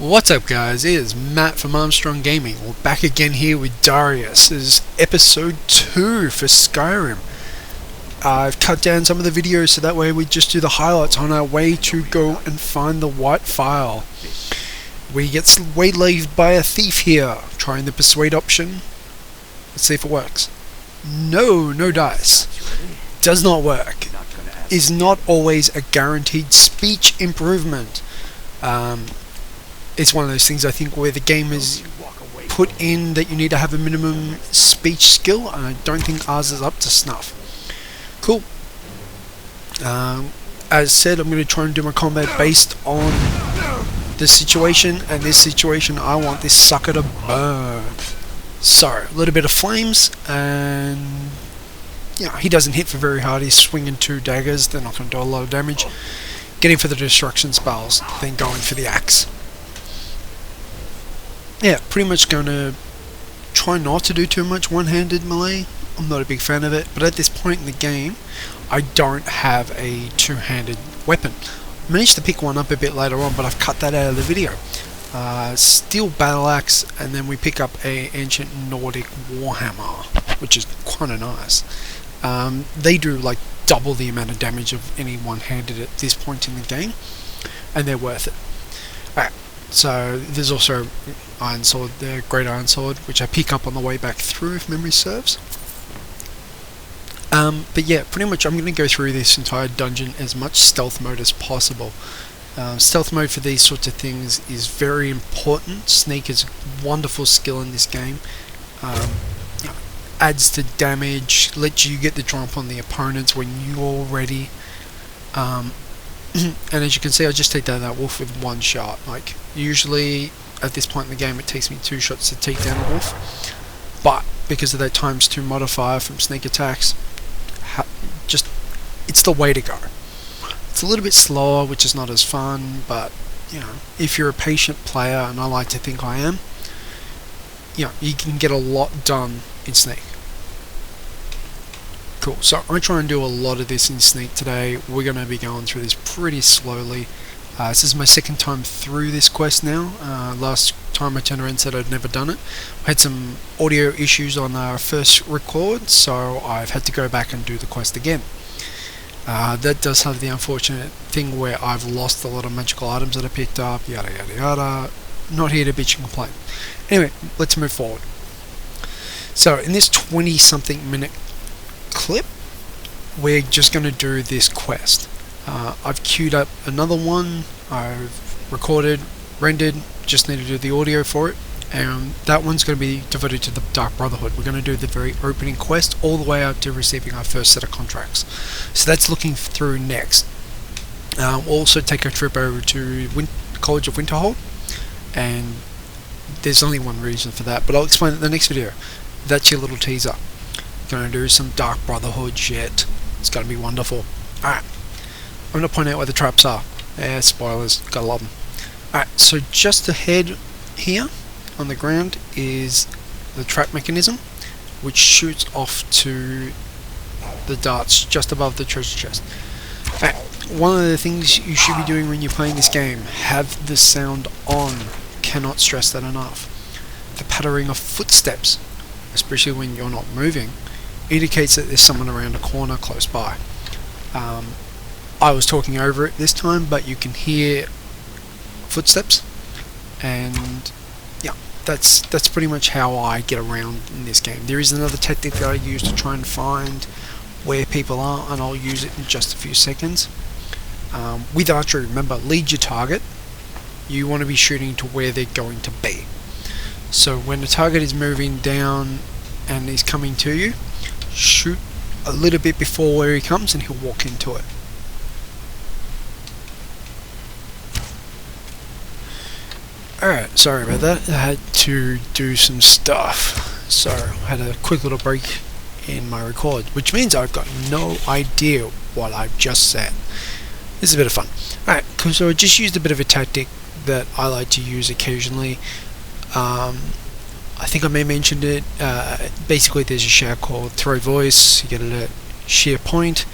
What's up guys, it is Matt from Armstrong Gaming. We're back again here with Darius. This is episode 2 for Skyrim. I've cut down some of the videos so that way we just do the highlights on our way to go and find the White Phial. We get waylaid by a thief here, trying the persuade option. Let's see if it works. No dice. Does not work. Is not always a guaranteed speech improvement. It's one of those things I think where the game is put in that you need to have a minimum speech skill, and I don't think ours is up to snuff. Cool. As said, I'm going to try and do my combat based on the situation, and this situation I want this sucker to burn. So, a little bit of flames, and he doesn't hit for very hard. He's swinging 2 daggers, they're not going to do a lot of damage. Getting for the destruction spells, then going for the axe. Yeah, pretty much going to try not to do too much one-handed melee. I'm not a big fan of it, but at this point in the game, I don't have a two-handed weapon. I managed to pick one up a bit later on, but I've cut that out of the video. Steel battle axe, and then we pick up a ancient Nordic warhammer, which is kind of nice. They do like double the amount of damage of any one-handed at this point in the game, and they're worth it. Alright, so there's also iron sword there, great iron sword, which I pick up on the way back through if memory serves. But yeah, pretty much I'm going to go through this entire dungeon as much stealth mode as possible. Stealth mode for these sorts of things is very important. Sneak is a wonderful skill in this game. Adds to damage, lets you get the jump on the opponents when you're ready. And as you can see, I just take down that wolf with 1 shot. Like, usually at this point in the game it takes me 2 shots to take down a wolf, but because of that ×2 modifier from sneak attacks, it's the way to go. It's a little bit slower, which is not as fun, but if you're a patient player, and I like to think I am, you can get a lot done in sneak. Cool, so I try and do a lot of this in sneak today. We're going to be going through this pretty slowly. This is my 2nd time through this quest now. Last time I turned around and said I'd never done it. I had some audio issues on our first record, so I've had to go back and do the quest again. That does have the unfortunate thing where I've lost a lot of magical items that I picked up, yada yada yada. Not here to bitch and complain. Anyway, let's move forward. So in this 20-something minute clip, we're just going to do this quest. I've queued up another one, I've recorded, rendered, just need to do the audio for it, and that one's going to be devoted to the Dark Brotherhood. We're going to do the very opening quest all the way up to receiving our first set of contracts. So that's looking through next. We'll also take a trip over to College of Winterhold, and there's only one reason for that, but I'll explain it in the next video. That's your little teaser. Gonna do some Dark Brotherhood shit. It's gonna be wonderful. Alright, I'm gonna point out where the traps are. Yeah, spoilers, gotta love them. Alright, so just ahead here on the ground is the trap mechanism, which shoots off to the darts just above the treasure chest. Alright, one of the things you should be doing when you're playing this game, have the sound on. Cannot stress that enough. The pattering of footsteps, especially when you're not moving, indicates that there's someone around a corner close by. I was talking over it this time, but you can hear footsteps, and that's pretty much how I get around in this game. There is another tactic that I use to try and find where people are, and I'll use it in just a few seconds. With archery, remember, lead your target. You want to be shooting to where they're going to be. So when the target is moving down and he's coming to you, shoot a little bit before where he comes and he'll walk into it. Alright, sorry about that. I had to do some stuff. So I had a quick little break in my record, which means I've got no idea what I've just said. This is a bit of fun. Alright, so I just used a bit of a tactic that I like to use occasionally. I think I may have mentioned it. Basically there's a shout called throw voice. You get it at sheer point.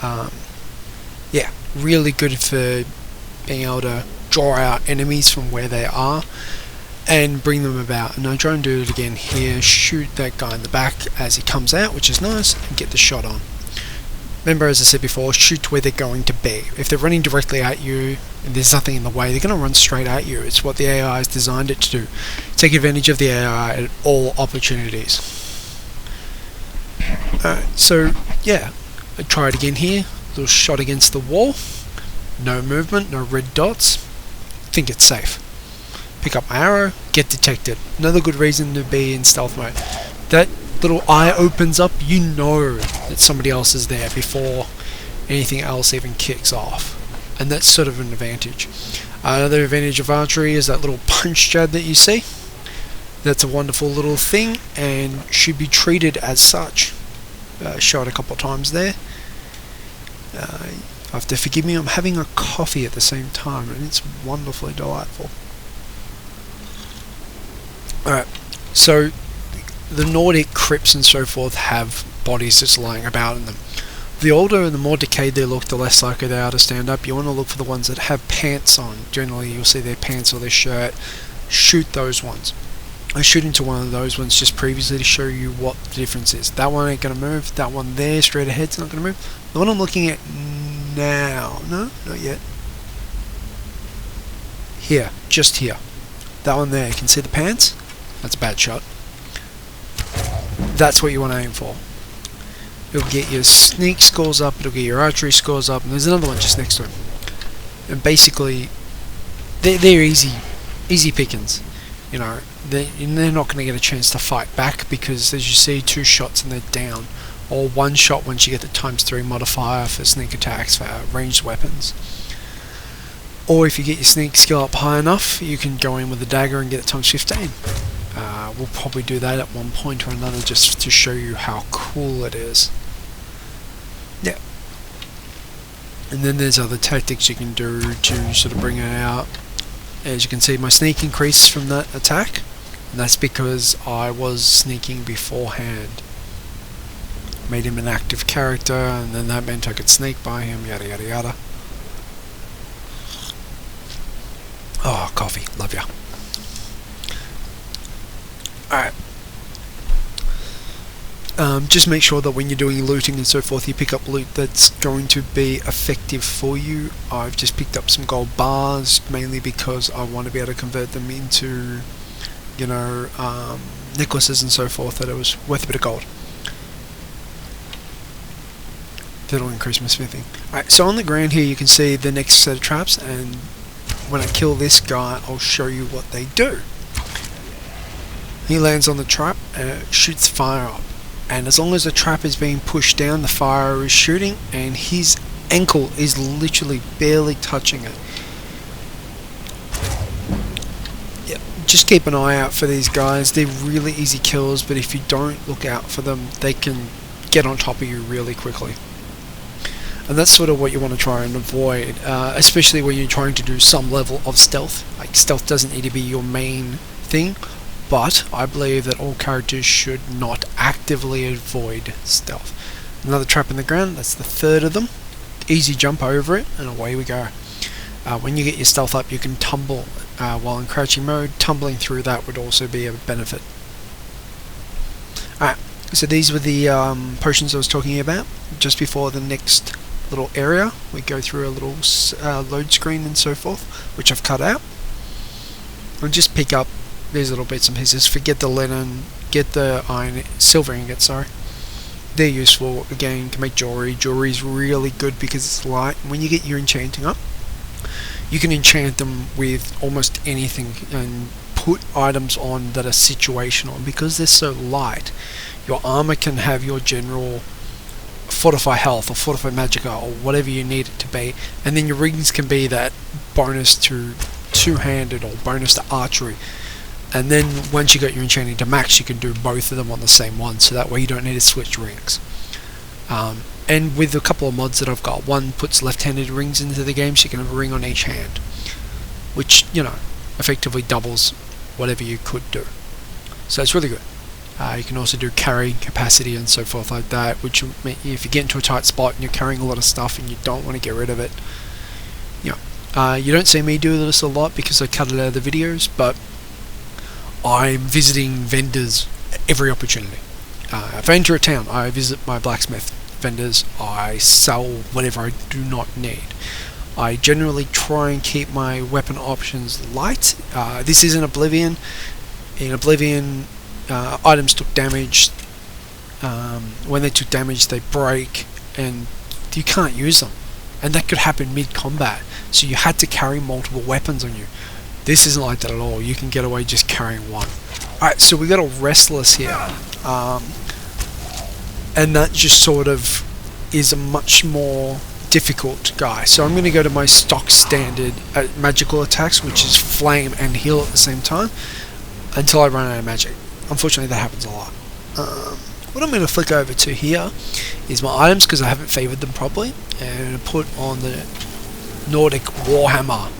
Yeah, really good for being able to draw out enemies from where they are and bring them about. And I try and do it again here, shoot that guy in the back as he comes out, which is nice, and get the shot on. Remember, as I said before, shoot where they're going to be. If they're running directly at you and there's nothing in the way, they're going to run straight at you. It's what the AI has designed it to do. Take advantage of the AI at all opportunities. So yeah, I try it again here. Little shot against the wall. No movement, no red dots. Think it's safe. Pick up my arrow, get detected. Another good reason to be in stealth mode. That little eye opens up, you know that somebody else is there before anything else even kicks off. And that's sort of an advantage. Another advantage of archery is that little punch jab that you see. That's a wonderful little thing and should be treated as such. Shot a couple of times there. You have to forgive me, I'm having a coffee at the same time and it's wonderfully delightful. Alright, so the Nordic crypts and so forth have bodies just lying about in them. The older and the more decayed they look, the less likely they are to stand up. You want to look for the ones that have pants on. Generally you'll see their pants or their shirt. Shoot those ones. I shoot into one of those ones just previously to show you what the difference is. That one ain't going to move. That one there straight ahead's not going to move. The one I'm looking at now, no, not yet. Here, just here. That one there, you can see the pants? That's a bad shot. That's what you want to aim for. It'll get your sneak scores up, it'll get your archery scores up, and there's another one just next to him. And basically, they're easy pickings. You know, they're not going to get a chance to fight back because, as you see, 2 shots and they're down. Or 1 shot once you get the ×3 modifier for sneak attacks for ranged weapons. Or if you get your sneak skill up high enough, you can go in with a dagger and get it ×15. We'll probably do that at one point or another just to show you how cool it is. Yeah. And then there's other tactics you can do to sort of bring it out. As you can see, my sneak increased from that attack, and that's because I was sneaking beforehand. Made him an active character, and then that meant I could sneak by him, yada yada yada. Oh, coffee, love ya. Alright. Just make sure that when you're doing looting and so forth, you pick up loot that's going to be effective for you. I've just picked up some gold bars, mainly because I want to be able to convert them into, you know, necklaces and so forth, that it was worth a bit of gold. That'll increase my smithing. Alright, so on the ground here you can see the next set of traps, and when I kill this guy I'll show you what they do. He lands on the trap and it shoots fire up, and as long as the trap is being pushed down, the fire is shooting, and his ankle is literally barely touching it. Yep. Just keep an eye out for these guys. They're really easy kills, but if you don't look out for them, they can get on top of you really quickly. And that's sort of what you want to try and avoid, especially when you're trying to do some level of stealth. Like, stealth doesn't need to be your main thing, but I believe that all characters should not actively avoid stealth. Another trap in the ground, that's the 3rd of them. Easy jump over it, and away we go. When you get your stealth up, you can tumble while in crouching mode. Tumbling through that would also be a benefit. Alright, so these were the potions I was talking about. Just before the next little area, we go through a little load screen and so forth, which I've cut out. And just pick up these little bits and pieces. Forget the linen, get the silver ingots, sorry. They're useful, again, you can make jewelry. Jewelry is really good because it's light. When you get your enchanting up, you can enchant them with almost anything and put items on that are situational. And because they're so light, your armor can have your general fortify health or fortify magicka or whatever you need it to be, and then your rings can be that bonus to two-handed or bonus to archery. And then once you got your enchanting to max, you can do both of them on the same one, so that way you don't need to switch rings. And with a couple of mods that I've got, one puts left-handed rings into the game, so you can have a ring on each hand, which, you know, effectively doubles whatever you could do. So it's really good. You can also do carrying capacity and so forth like that, which if you get into a tight spot and you're carrying a lot of stuff and you don't want to get rid of it, you know, You don't see me do this a lot because I cut it out of the videos, but I'm visiting vendors every opportunity. If I enter a town, I visit my blacksmith vendors. I sell whatever I do not need. I generally try and keep my weapon options light. This isn't Oblivion. In Oblivion, items took damage. When they took damage, they break, and you can't use them. And that could happen mid-combat. So you had to carry multiple weapons on you. This isn't like that at all. You can get away just carrying one. Alright, so we got a Restless here. And that just sort of is a much more difficult guy. So I'm going to go to my stock standard magical attacks, which is Flame and Heal at the same time, until I run out of magic. Unfortunately, that happens a lot. What I'm going to flick over to here is my items, because I haven't favoured them properly, and put on the Nordic Warhammer.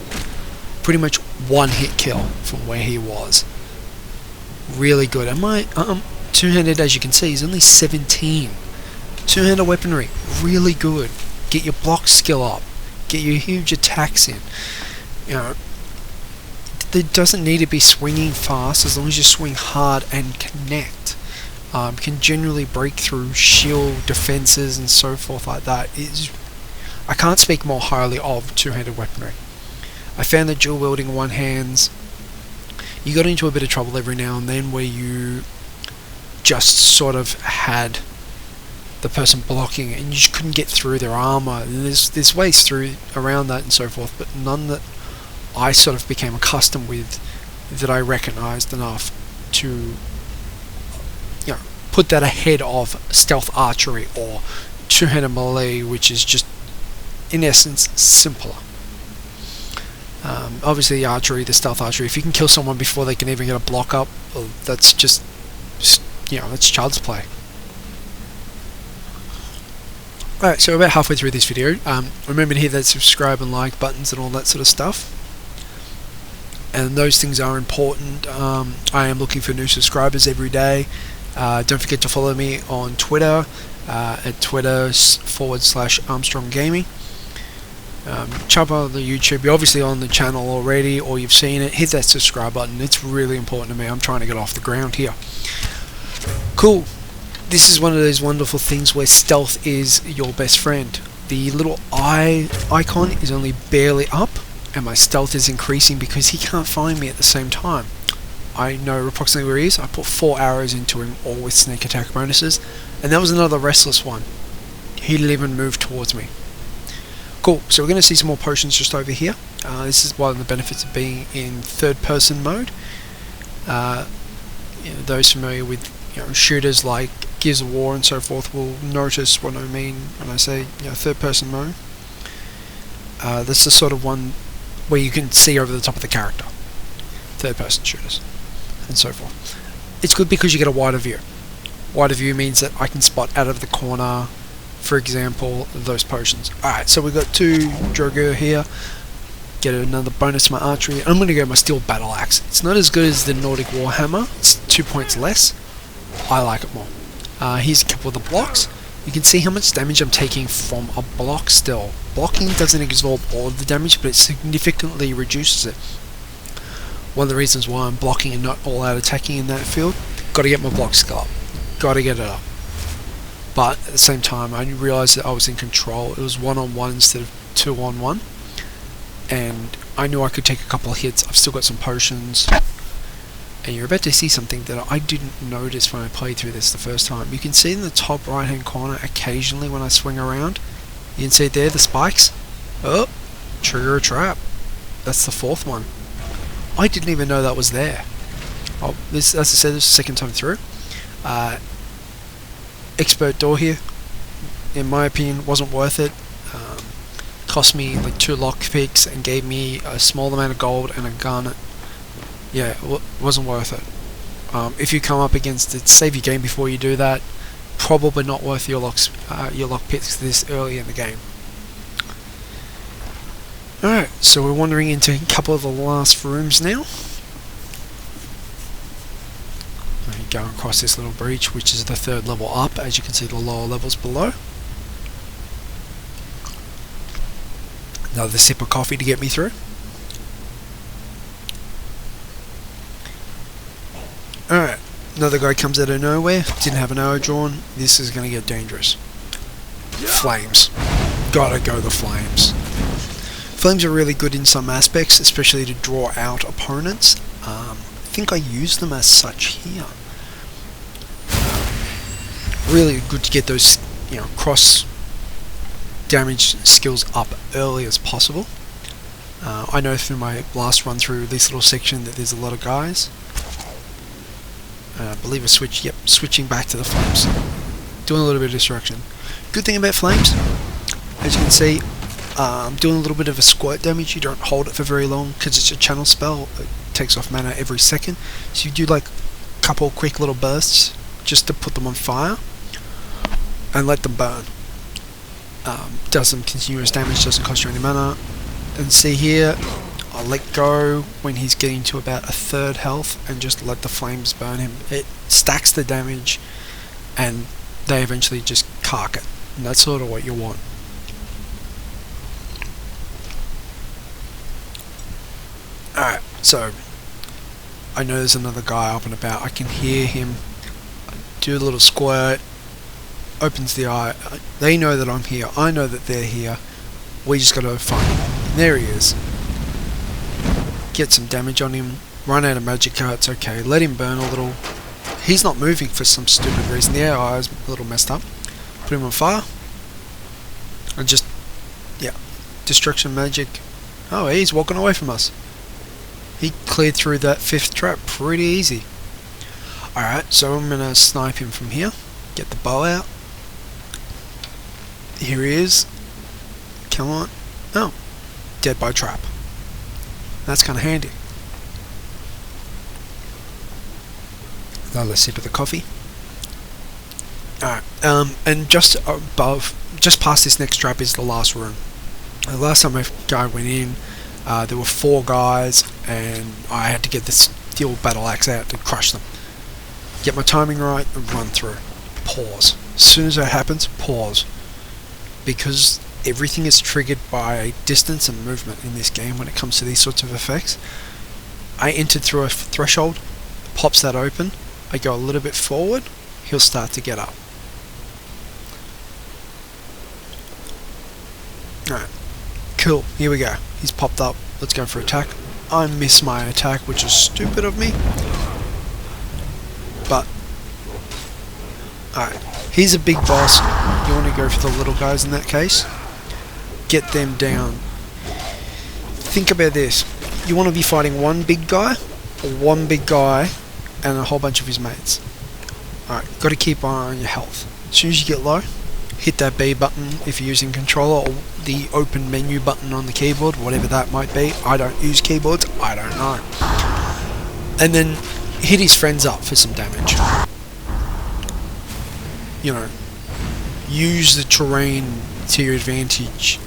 Pretty much one hit kill from where he was. Really good. And my two-handed, as you can see, is only 17. Two-handed weaponry, really good. Get your block skill up. Get your huge attacks in. You know, it doesn't need to be swinging fast as long as you swing hard and connect. Can generally break through shield defenses and so forth like that. I can't speak more highly of two-handed weaponry. I found that dual wielding one hands, you got into a bit of trouble every now and then where you just sort of had the person blocking and you just couldn't get through their armor. And there's ways through around that and so forth, but none that I sort of became accustomed with, that I recognized enough to, you know, put that ahead of stealth archery or two-handed melee, which is just in essence simpler. Obviously the archery, the stealth archery, if you can kill someone before they can even get a block up, well, that's just, you know, that's child's play. Alright, so we're about halfway through this video. Remember to hit that subscribe and like buttons and all that sort of stuff. And those things are important. I am looking for new subscribers every day. Don't forget to follow me on Twitter, at Twitter/Armstrong Gaming. Jump on the YouTube. You're obviously on the channel already, or you've seen it. Hit that subscribe button. It's really important to me. I'm trying to get off the ground here. Cool. This is one of those wonderful things where stealth is your best friend. The little eye icon is only barely up, and my stealth is increasing because he can't find me at the same time. I know approximately where he is. I put 4 arrows into him, all with sneak attack bonuses, and that was another Restless one. He didn't even move towards me. Cool, so we're going to see some more potions just over here. This is one of the benefits of being in third-person mode. You know, those familiar with, you know, shooters like Gears of War and so forth will notice what I mean when I say, you know, third-person mode. This is sort of one where you can see over the top of the character. Third-person shooters and so forth. It's good because you get a wider view. Wider view means that I can spot out of the corner, for example, those potions. Alright, so we've got 2 Drogur here. Get another bonus to my archery. I'm going to go my steel battle axe. It's not as good as the Nordic Warhammer. It's 2 points less. I like it more. Here's a couple of the blocks. You can see how much damage I'm taking from a block still. Blocking doesn't absorb all of the damage, but it significantly reduces it. One of the reasons why I'm blocking and not all out attacking in that field, got to get my block skill up. Got to get it up. But at the same time, I realised that I was in control. It was 1-on-1 instead of 2-on-1. And I knew I could take a couple of hits. I've still got some potions. And you're about to see something that I didn't notice when I played through this the first time. You can see in the top right hand corner occasionally when I swing around. You can see there the spikes. Oh, trigger a trap. That's the 4th one. I didn't even know that was there. Oh, this, as I said, this is the second time through. Expert door here, in my opinion, wasn't worth it. Cost me like 2 lockpicks and gave me a small amount of gold and a gun. Yeah, it wasn't worth it. If you come up against it, save your game before you do that. Probably not worth your lockpicks this early in the game. Alright, so we're wandering into a couple of the last rooms now. Going across this little breach, which is the 3rd level up. As you can see, the lower levels below. Another sip of coffee to get me through. Alright, another guy comes out of nowhere, didn't have an arrow drawn. This is going to get dangerous. Flames. Gotta go the flames. Flames are really good in some aspects, especially to draw out opponents. I think I use them as such here. Really good to get those, cross damage skills up early as possible. I know through my last run through this little section that there's a lot of guys. I believe I switching back to the flames. Doing a little bit of destruction. Good thing about flames, as you can see, doing a little bit of a squirt damage. You don't hold it for very long because it's a channel spell. It takes off mana every second. So you do like a couple quick little bursts just to put them on fire and let them burn. Does some continuous damage, doesn't cost you any mana. And see here, I'll let go when he's getting to about a third health and just let the flames burn him. It stacks the damage and they eventually just cark it. And that's sort of what you want. Alright, so I know there's another guy up and about. I can hear him do a little squirt, opens the eye. They know that I'm here. I know that they're here. We just gotta find him. And there he is. Get some damage on him. Run out of magicka. It's okay. Let him burn a little. He's not moving for some stupid reason. The AI is a little messed up. Put him on fire. And just, destruction magic. Oh, he's walking away from us. He cleared through that 5th trap pretty easy. Alright, so I'm going to snipe him from here. Get the bow out. Here he is. Come on. Oh. Dead by trap. That's kind of handy. Another sip of the coffee. Alright, and just past this next trap is the last room. The last time a guy went in, there were 4 guys, and I had to get this steel battle axe out to crush them. Get my timing right and run through. Pause. As soon as that happens, pause. Because everything is triggered by distance and movement in this game when it comes to these sorts of effects. I entered through a threshold, pops that open, I go a little bit forward, he'll start to get up. Alright, cool, here we go. He's popped up, let's go for attack. I miss my attack, which is stupid of me. But, alright, he's a big boss. You want to go for the little guys in that case. Get them down. Think about this. You want to be fighting one big guy, or one big guy, and a whole bunch of his mates. Alright, got to keep an eye on your health. As soon as you get low, hit that B button if you're using controller, or the open menu button on the keyboard, whatever that might be. I don't use keyboards, I don't know. And then hit his friends up for some damage. Use the terrain to your advantage.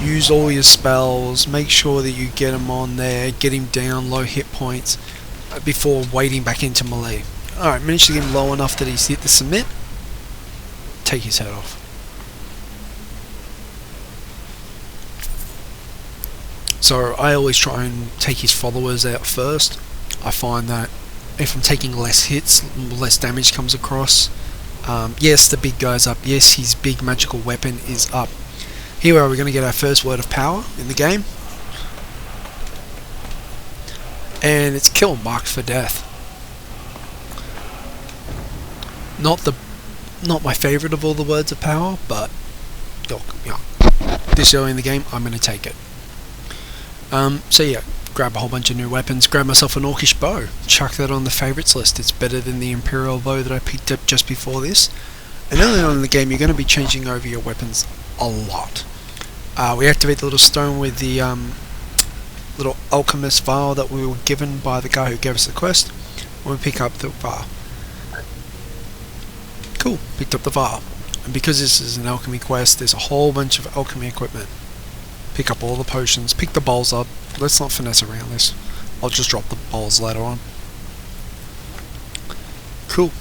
Use all your spells, make sure that you get him on there, get him down low hit points before wading back into melee. Alright, manage to get him low enough that he's hit the submit. Take his head off. So I always try and take his followers out first. I find that if I'm taking less hits, less damage comes across. Yes, the big guy's up. Yes, his big magical weapon is up. Here we are, we're going to get our first word of power in the game. And it's kill, marked for death. Not my favourite of all the words of power, but look, this early in the game, I'm going to take it. So yeah, grab a whole bunch of new weapons, grab myself an orcish bow, chuck that on the favourites list. It's better than the imperial bow that I picked up just before this. And early on in the game, you're going to be changing over your weapons a lot. We activate the little stone with the little alchemist vial that we were given by the guy who gave us the quest. We pick up the vial. Cool, picked up the vial. And because this is an alchemy quest, there's a whole bunch of alchemy equipment. Pick up all the potions, pick the bowls up. Let's not finesse around this. I'll just drop the bowls later on. Cool.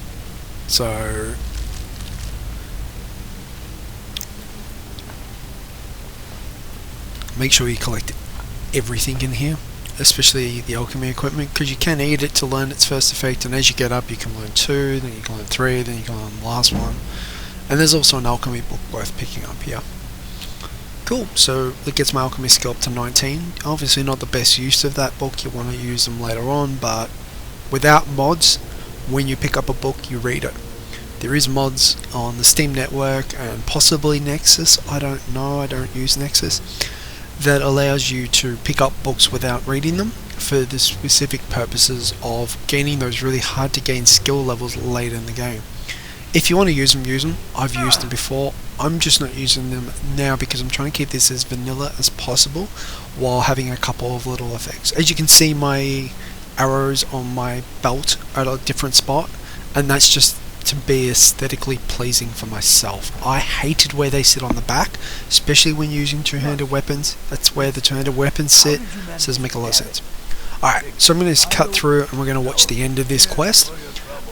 So Make sure you collect everything in here, especially the alchemy equipment, because you can eat it to learn its first effect, and as you get up you can learn 2, then you can learn 3, then you can learn the last one. And there's also an alchemy book worth picking up here. Cool, so it gets my alchemy skill up to 19. Obviously not the best use of that book, you want to use them later on, but without mods, when you pick up a book you read it. There is mods on the Steam network and possibly Nexus, I don't know, I don't use Nexus, that allows you to pick up books without reading them for the specific purposes of gaining those really hard to gain skill levels later in the game. If you want to use them, use them. I've used them before. I'm just not using them now because I'm trying to keep this as vanilla as possible while having a couple of little effects. As you can see, my arrows on my belt are at a different spot, and that's just to be aesthetically pleasing for myself. I hated where they sit on the back, especially when using two-handed weapons. That's where the two-handed weapons sit, so it doesn't make a lot of sense. Alright, so I'm going to cut through and we're going to watch the end of this quest.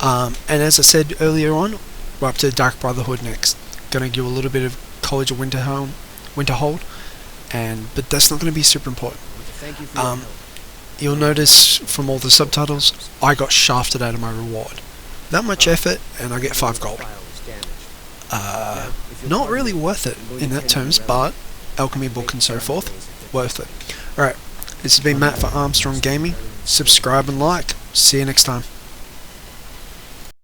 And as I said earlier on, we're up to Dark Brotherhood next. Going to do a little bit of College of Winterhold, but that's not going to be super important. You'll notice from all the subtitles, I got shafted out of my reward. That much effort and I get 5 gold. Not really worth it in that terms, but alchemy book and so forth, worth it. Alright, this has been Matt for Armstrong Gaming. Subscribe and like. See you next time.